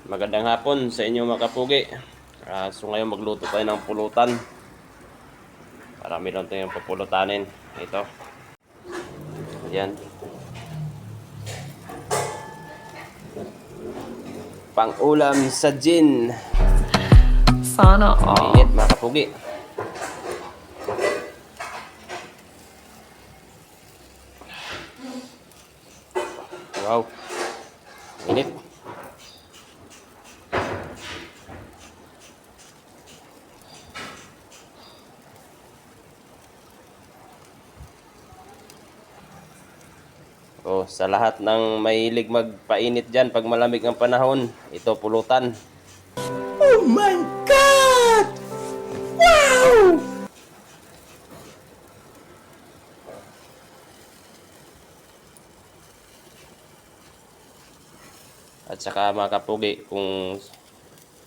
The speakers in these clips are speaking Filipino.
Magandang hapon sa inyo mga kapugi. So ngayon magluto tayo ng pulutan. Marami lang tayong papulutanin. Ito. Ayan. Pang-ulam sa gin. Sana all. Mainit mga kapugi. Wow. Init. Oh, sa lahat ng mahilig magpainit dyan pag malamig ang panahon, ito pulutan. Oh my God! Wow! At saka mga kapugi, kung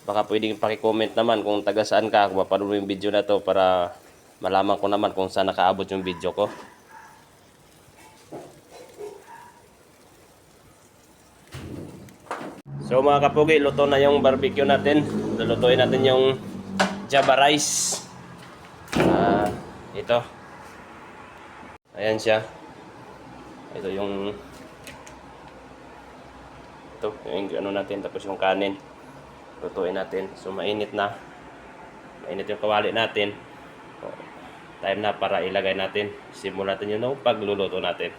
baka pwedeng paki-comment naman kung taga saan ka, kung mapanood mo yung video na to para malaman ko naman kung saan nakaabot yung video ko. So mga kapugi, luto na yung barbecue natin. Lulutuin natin yung Java rice. Ito. Ayan siya. Ito yung ano natin, tapos yung kanin. Lutuin natin. So mainit na. Mainit yung kawali natin. So, time na para ilagay natin. Simulan natin yung pagluluto natin.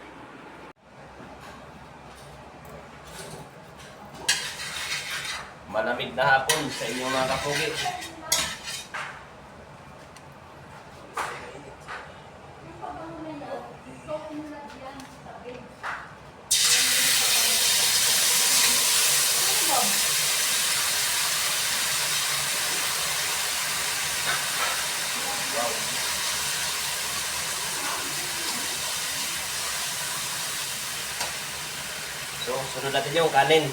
Malamig na hapon sa inyong mga kapugi. So, sunod natin yung kanin.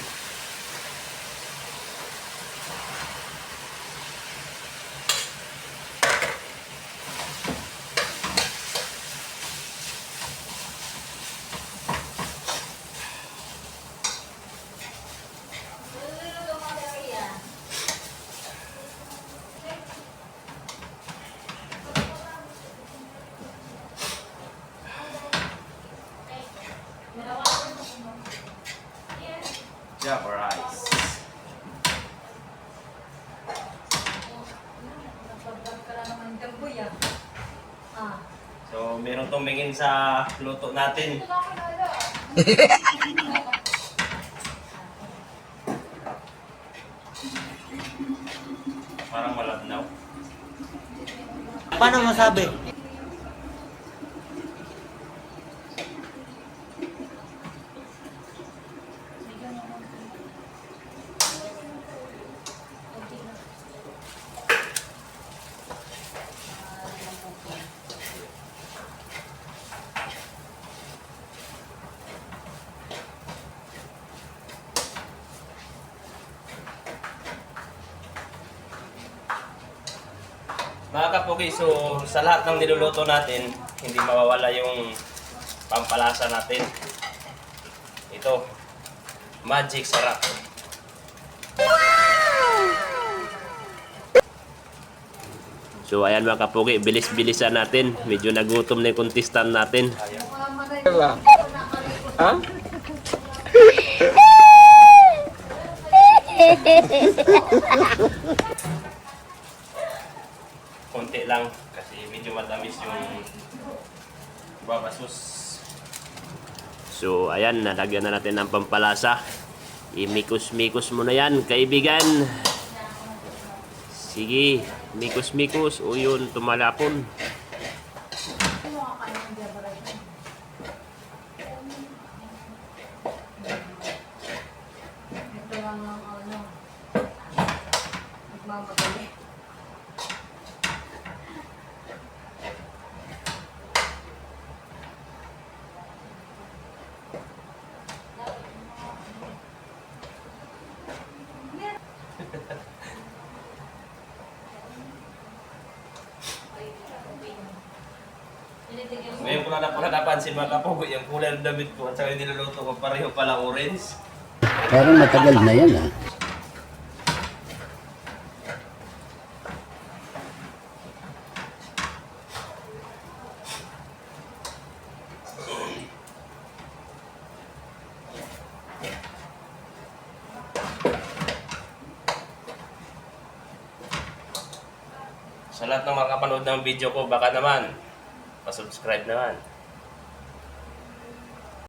Java rice. So, meron tumingin sa luto natin. Parang malabnaw. Paano masabi? Mga kapugi, so sa lahat ng niluluto natin, hindi mawawala yung pampalasa natin. Ito, magic sarap. So ayan mga kapugi, bilis-bilisan natin. Medyo nagutom na yung contestant natin. Ha? Konti lang kasi medyo matamis yung babasos. So ayan, nalagyan na natin ng pampalasa. Imikos-mikos mo na yan, kaibigan. Sige, mikos-mikos. O yun, tumalapon. Ito lang ang nagmamadali. Ngayon ko na pala napansin mga kapugi, yung kulay ng damit ko at saka yung niluluto ko pareho pala orange. Parang matagal na yan ah. Sa lahat ng makapanood ng video ko, baka naman, pasubscribe naman.